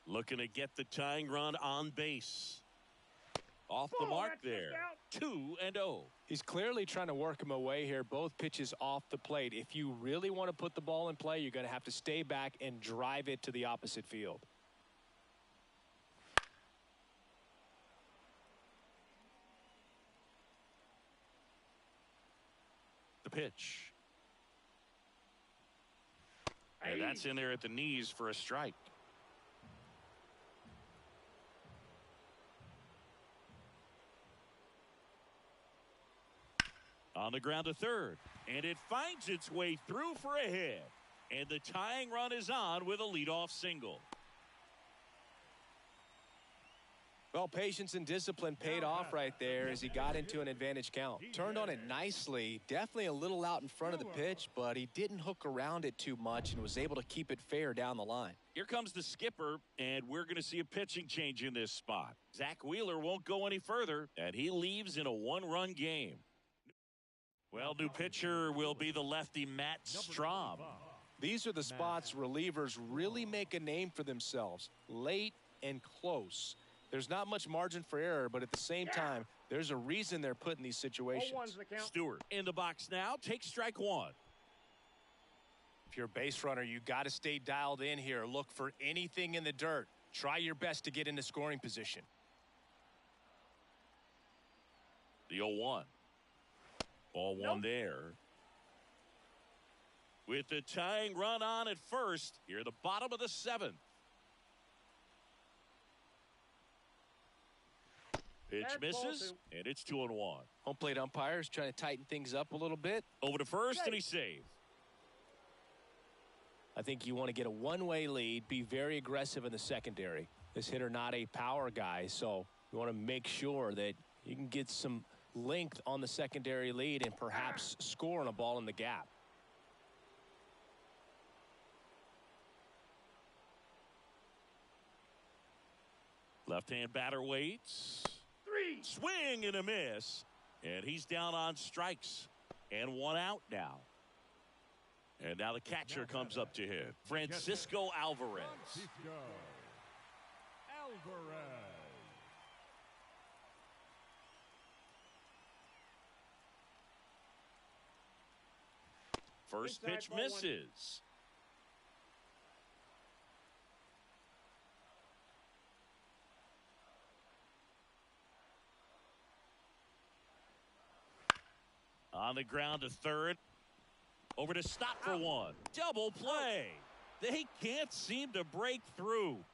A: Looking to get the tying run on base. Off the mark there. 2-0.
B: He's clearly trying to work him away here. Both pitches off the plate. If you really want to put the ball in play, you're going to have to stay back and drive it to the opposite field.
A: The pitch. And that's in there at the knees for a strike. On the ground to third, and it finds its way through for a hit. And the tying run is on with a leadoff single.
B: Well, patience and discipline paid off right there as he got into an advantage count. Turned on it nicely, definitely a little out in front of the pitch, but he didn't hook around it too much and was able to keep it fair down the line.
A: Here comes the skipper, and we're going to see a pitching change in this spot. Zach Wheeler won't go any further, and he leaves in a one-run game. Well, new pitcher will be the lefty Matt Strahm.
B: These are the spots relievers really make a name for themselves, late and close. There's not much margin for error, but at the same time, there's a reason they're put in these situations.
A: Stewart in the box now, takes strike one.
B: If you're a base runner, you got to stay dialed in here. Look for anything in the dirt. Try your best to get into scoring position.
A: The 0-1. Ball one there. With the tying run on at first, here the bottom of the seventh. Pitch misses, and it's 2-1.
B: Home plate umpires trying to tighten things up a little bit.
A: Over to first, and he saved.
B: I think you want to get a one-way lead, be very aggressive in the secondary. This hitter not a power guy, so you want to make sure that you can get some length on the secondary lead and perhaps score on a ball in the gap.
A: Left-hand batter waits. Swing and a miss. And he's down on strikes. And one out now. And now the catcher comes up to him. Francisco Alvarez. First pitch misses. On the ground to third. Over to stop for one. Double play. They can't seem to break through.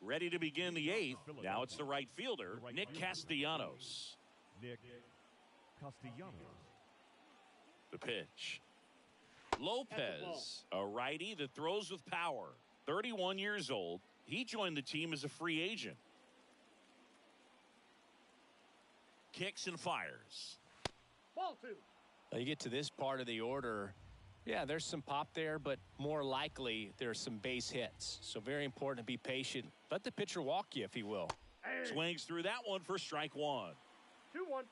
A: Ready to begin the eighth. Now it's the right fielder, Nick Castellanos. The pitch. Lopez, a righty that throws with power. 31 years old. He joined the team as a free agent. Kicks and fires.
D: Ball two.
B: You get to this part of the order. Yeah, there's some pop there, but more likely there's some base hits. So very important to be patient. Let the pitcher walk you, if he will.
A: Swings through that one for strike one.
D: 2-1.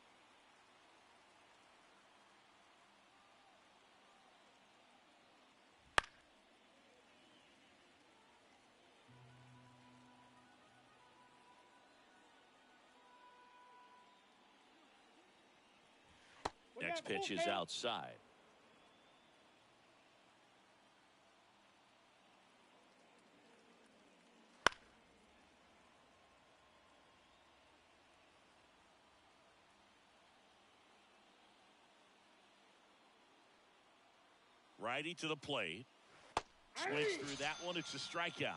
A: Next pitch is outside. Righty to the plate. Swings through that one. It's a strikeout.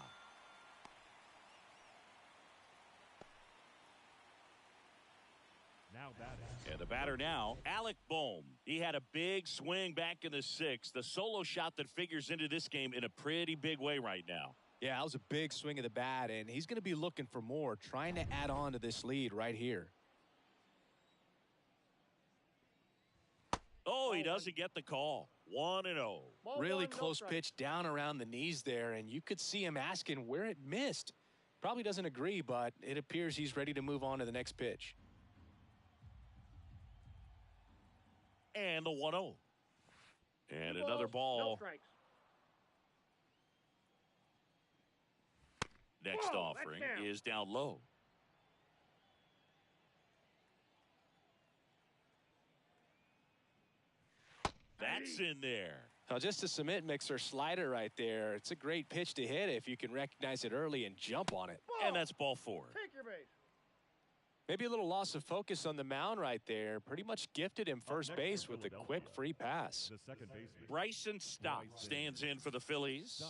A: And the batter now, Alec Bohm. He had a big swing back in the sixth. The solo shot that figures into this game in a pretty big way right now.
B: Yeah, that was a big swing of the bat, and he's going to be looking for more, trying to add on to this lead right here.
A: Oh, he doesn't get the call. 1-0.
B: Really close pitch down around the knees there, and you could see him asking where it missed. Probably doesn't agree, but it appears he's ready to move on to the next pitch.
A: And the 1-0. And another ball. Next offering is down low. That's in there.
B: Now, just a cement mixer slider right there. It's a great pitch to hit if you can recognize it early and jump on it.
A: And that's ball 4.
D: Take your base.
B: Maybe a little loss of focus on the mound right there. Pretty much gifted him first base with a quick free pass.
C: The second baseman,
A: Bryson Stott stands in for the Phillies.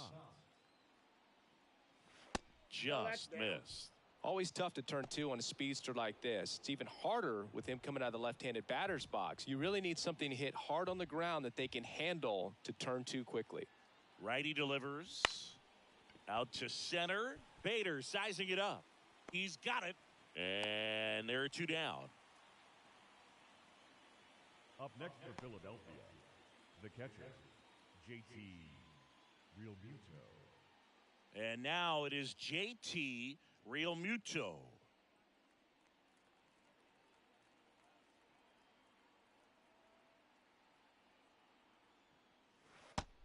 A: Just missed.
B: Always tough to turn 2 on a speedster like this. It's even harder with him coming out of the left-handed batter's box. You really need something to hit hard on the ground that they can handle to turn 2 quickly.
A: Righty delivers. Out to center. Bader sizing it up. He's got it. And there are 2 down.
C: up next for Philadelphia, the catcher, JT Realmuto.
A: And now it is JT Realmuto.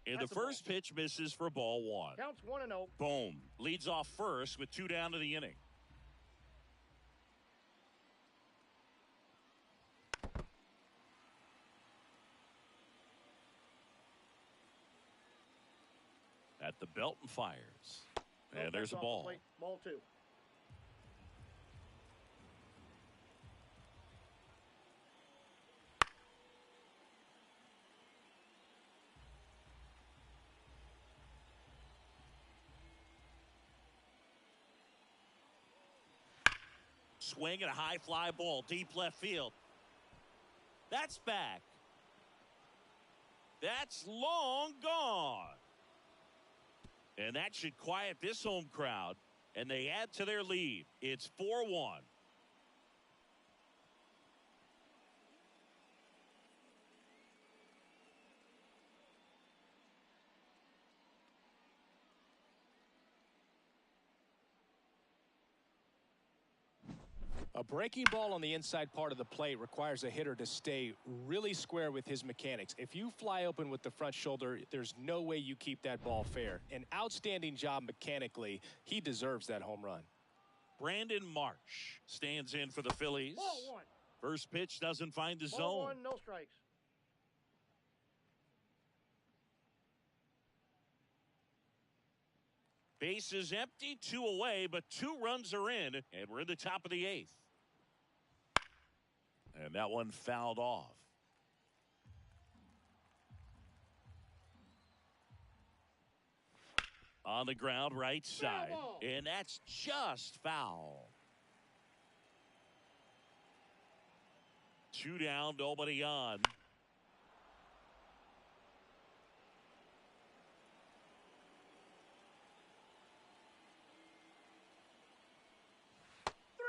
A: And the first pitch misses for ball 1.
D: Counts 1-0.
A: Boom. Leads off first with 2 down to the inning. At the belt and fires. And there's a ball.
D: Ball 2.
A: Swing and a high fly ball deep left field. That's back. That's long gone. And that should quiet this home crowd. And they add to their lead. It's 4-1.
B: A breaking ball on the inside part of the plate requires a hitter to stay really square with his mechanics. If you fly open with the front shoulder, there's no way you keep that ball fair. An outstanding job mechanically. He deserves that home run.
A: Brandon Marsh stands in for the Phillies.
D: Ball 1.
A: First pitch doesn't find the
D: Ball
A: zone.
D: 1, no strikes.
A: Base is empty, 2 away, but 2 runs are in, and we're in the top of the 8th. And that one fouled off. On the ground, right side. And that's just foul. 2 down, nobody on.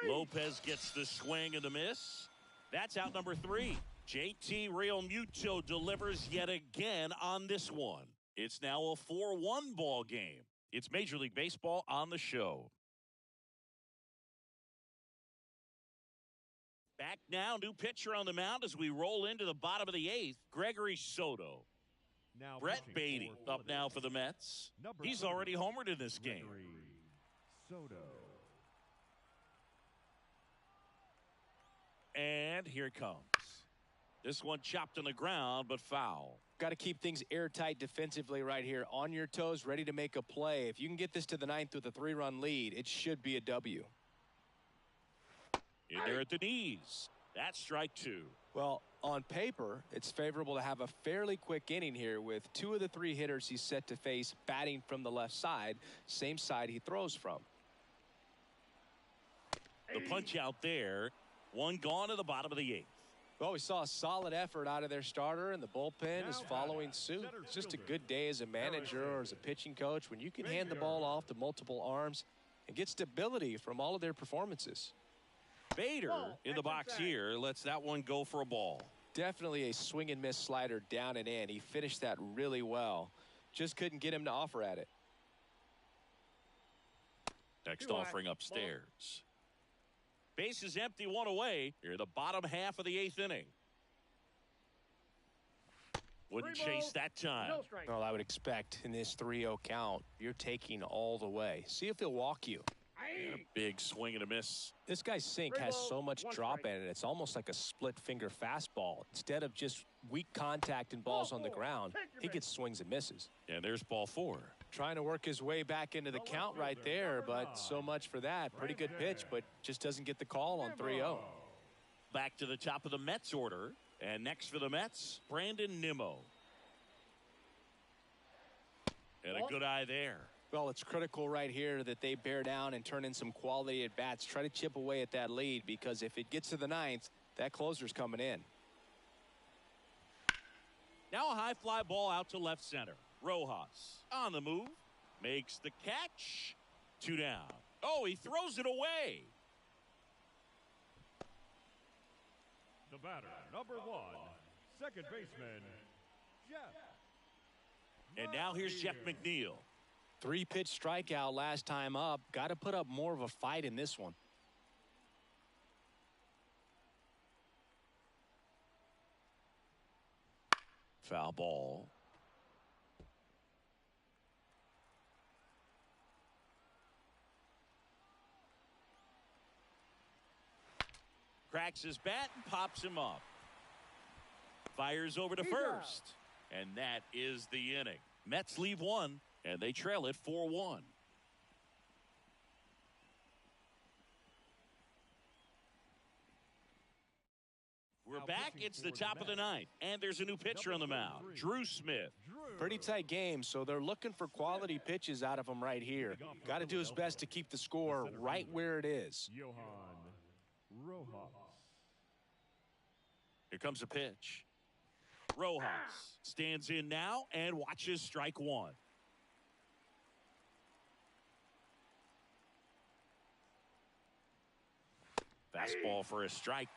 A: Lopez gets the swing and the miss. That's out number 3. JT Realmuto delivers yet again on this one. It's now a 4-1 ball game. It's Major League Baseball on the show. Back now, new pitcher on the mound as we roll into the bottom of the 8th, Gregory Soto.
C: Now
A: Brett
C: pitching
A: Beatty
C: for
A: up now for the Mets.
C: Number
A: He's
C: 30,
A: already homered in this game.
C: Gregory Soto.
A: And here it comes. This one chopped on the ground, but foul.
B: Got to keep things airtight defensively right here. On your toes, ready to make a play. If you can get this to the 9th with a 3-run lead, it should be a W.
A: In there at the knees. That's strike 2.
B: Well, on paper, it's favorable to have a fairly quick inning here with 2 of the 3 hitters he's set to face batting from the left side, same side he throws from.
A: The punch out there. 1 gone to the bottom of the 8th.
B: Well, we saw a solid effort out of their starter, and the bullpen is following suit. It's just a good day as a manager or as a pitching coach when you can hand the ball off to multiple arms and get stability from all of their performances.
A: Bader in the box here lets that one go for a ball.
B: Definitely a swing and miss slider down and in. He finished that really well. Just couldn't get him to offer at it.
A: Next offering upstairs. Base is empty, one away. Here, the bottom half of the 8th inning. Wouldn't chase that time.
B: Well, I would expect in this 3-0 count, you're taking all the way. See if he'll walk you.
A: And a big swing and a miss.
B: This guy's sink has so much drop in it. It's almost like a split finger fastball. Instead of just weak contact and balls on the ground, he gets swings and misses.
A: And there's ball 4.
B: Trying to work his way back into the count right there, but so much for that. Pretty good pitch, but just doesn't get the call on 3-0.
A: Back to the top of the Mets order. And next for the Mets, Brandon Nimmo. And a good eye there.
B: Well, it's critical right here that they bear down and turn in some quality at bats. Try to chip away at that lead, because if it gets to the 9th, that closer's coming in.
A: Now a high fly ball out to left center. Rojas on the move. Makes the catch. 2 down. Oh, he throws it away.
C: The batter, number 1, second baseman, Jeff.
A: And now here's Jeff McNeil.
B: 3-pitch strikeout last time up. Got to put up more of a fight in this one.
A: Foul ball. Cracks his bat and pops him up. Fires over to first. And that is the inning. Mets leave 1, and they trail it 4-1. We're back. It's the top of the 9th, and there's a new pitcher on the mound, Drew Smith.
B: Pretty tight game, so they're looking for quality pitches out of him right here. Got to do his best to keep the score right where it is.
C: Johan Rojas.
A: Here comes a pitch. Rojas stands in now and watches strike 1. Fastball for a strike.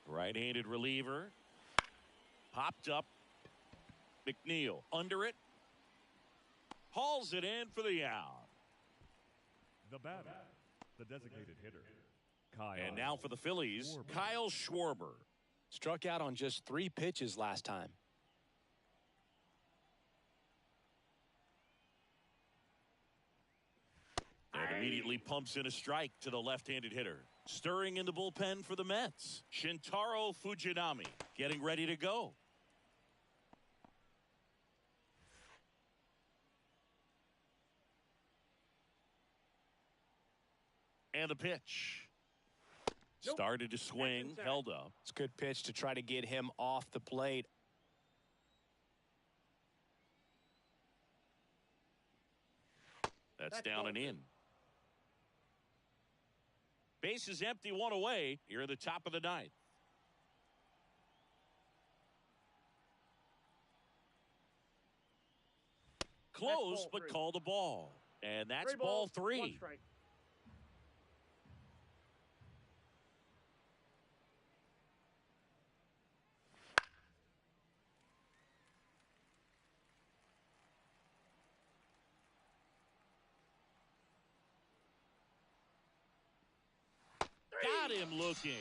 A: Right-handed reliever. Popped up. McNeil under it. Hauls it in for the out.
C: The batter, the designated hitter, Kyle.
A: And now for the Phillies, Kyle Schwarber.
B: Struck out on just 3 pitches last time.
A: And immediately pumps in a strike to the left-handed hitter. Stirring in the bullpen for the Mets, Shintaro Fujinami getting ready to go. And the pitch. Started to swing, held up.
B: It's a good pitch to try to get him off the plate.
A: That's down and in. Base is empty, 1 away. Here at the top of the 9th. Close, but call the ball. And that's ball 3. Got him looking.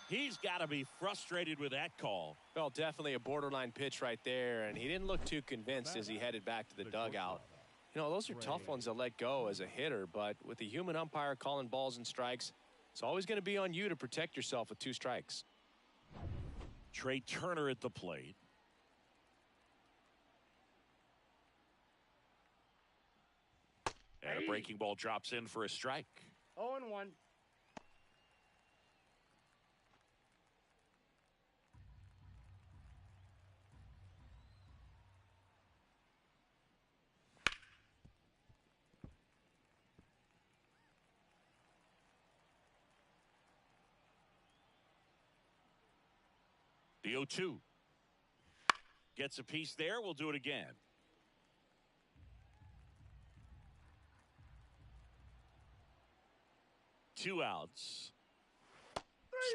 A: He's got to be frustrated with that call.
B: Well, definitely a borderline pitch right there, and he didn't look too convinced as he headed back to the dugout. You know, those are tough ones to let go as a hitter, but with the human umpire calling balls and strikes, it's always going to be on you to protect yourself with 2 strikes.
A: Trey Turner at the plate. And a breaking ball drops in for a strike.
D: 0-1.
A: The 0-2. Gets a piece there. We'll do it again. 2 outs.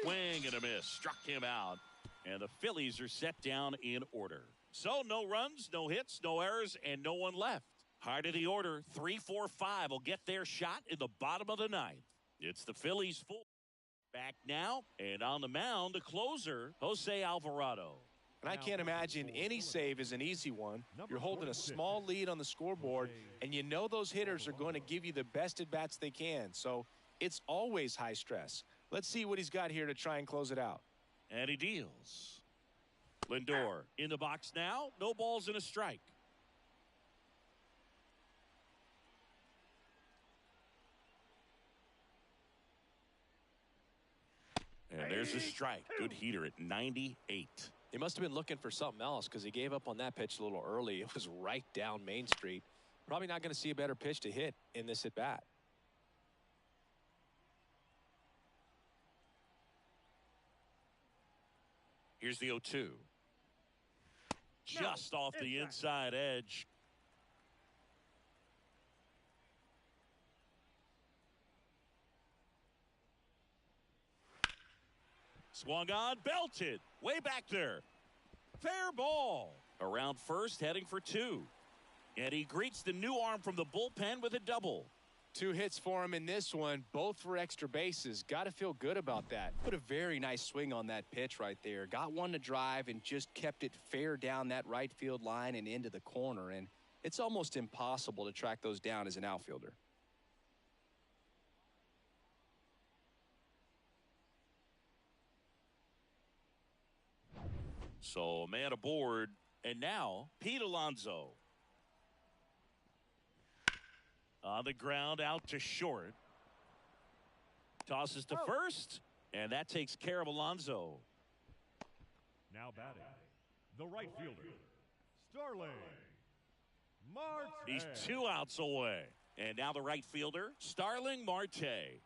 A: Swing and a miss. Struck him out. And the Phillies are set down in order. So no runs, no hits, no errors, and no one left. Heart of the order, 3-4-5 will get their shot in the bottom of the ninth. It's the Phillies full. Back now, and on the mound, the closer, Jose Alvarado.
B: And I can't imagine any save is an easy one. You're holding a small lead on the scoreboard, and you know those hitters are going to give you the best at-bats they can. So it's always high stress. Let's see what he's got here to try and close it out.
A: And he deals. Lindor in the box now. No balls and a strike. And there's a strike. Good heater at 98.
B: He must have been looking for something else because he gave up on that pitch a little early. It was right down Main Street. Probably not going to see a better pitch to hit in this at bat.
A: Here's the 0-2. Just off the inside edge. Swung on, belted. Way back there. Fair ball. Around first, heading for 2. And he greets the new arm from the bullpen with a double.
B: 2 hits for him in this one, both for extra bases. Got to feel good about that. Put a very nice swing on that pitch right there. Got one to drive and just kept it fair down that right field line and into the corner. And it's almost impossible to track those down as an outfielder.
A: So, man aboard. And now, Pete Alonso. On the ground, out to short. Tosses to first. And that takes care of Alonso.
C: Now batting, the right fielder, Starling Marte.
A: He's 2 outs away. And now the right fielder, Starling Marte.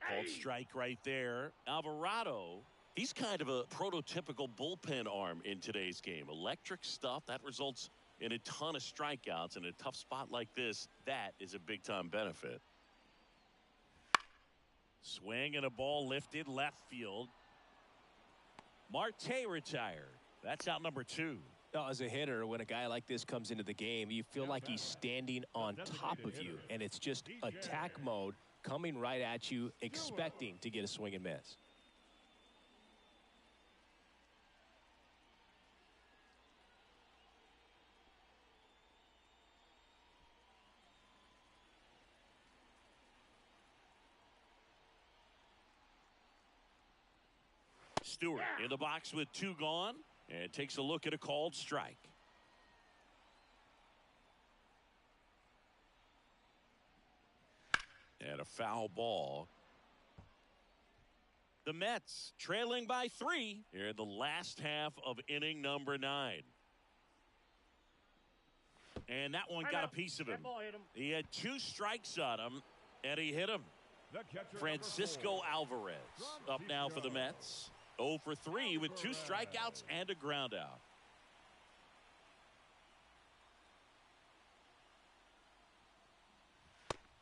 A: Called strike right there. Alvarado, he's kind of a prototypical bullpen arm in today's game. Electric stuff that results in a ton of strikeouts. In a tough spot like this, that is a big-time benefit. Swing and a ball lifted left field. Marte retired. That's out number 2.
B: Now, as a hitter, when a guy like this comes into the game, you feel like he's standing on top of you, and it's just attack mode coming right at you, expecting to get a swing and miss.
A: Stewart in the box with 2 gone and takes a look at a called strike. And a foul ball. The Mets trailing by 3 here in the last half of inning number 9. And that one got a piece of him. He had 2 strikes on him, and he hit him. Francisco Alvarez up now for the Mets. 0 for 3 with 2 strikeouts and a ground out.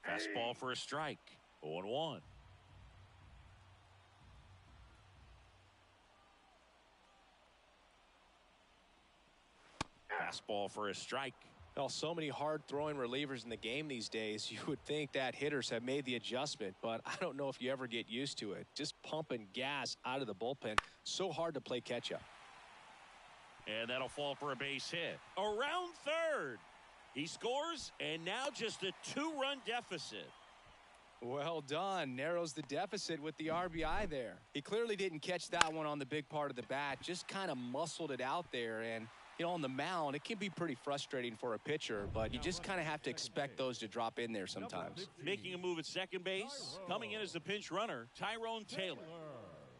A: Fastball for a strike. 0-1. Fastball for a strike.
B: Well, so many hard-throwing relievers in the game these days, you would think that hitters have made the adjustment, but I don't know if you ever get used to it. Just pumping gas out of the bullpen. So hard to play catch-up.
A: And that'll fall for a base hit. Around third. He scores, and now just a 2-run deficit.
B: Well done. Narrows the deficit with the RBI there. He clearly didn't catch that one on the big part of the bat. Just kind of muscled it out there. And, you know, on the mound, it can be pretty frustrating for a pitcher, but you just kind of have to expect those to drop in there sometimes.
A: Making a move at second base. Coming in as the pinch runner, Tyrone Taylor.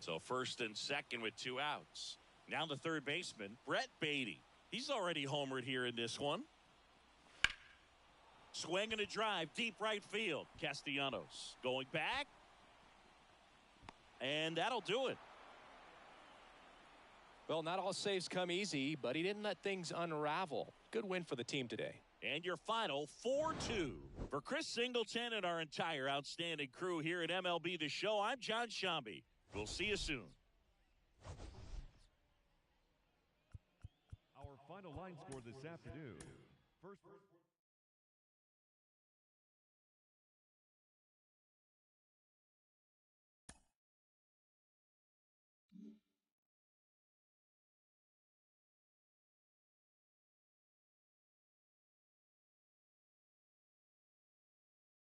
A: So first and second with 2 outs. Now the third baseman, Brett Beatty. He's already homered here in this one. Swing and a drive, deep right field. Castellanos going back. And that'll do it.
B: Well, not all saves come easy, but he didn't let things unravel. Good win for the team today.
A: And your final 4-2. For Chris Singleton and our entire outstanding crew here at MLB The Show, I'm John Shambi. We'll see you soon.
C: Our final line score this afternoon. First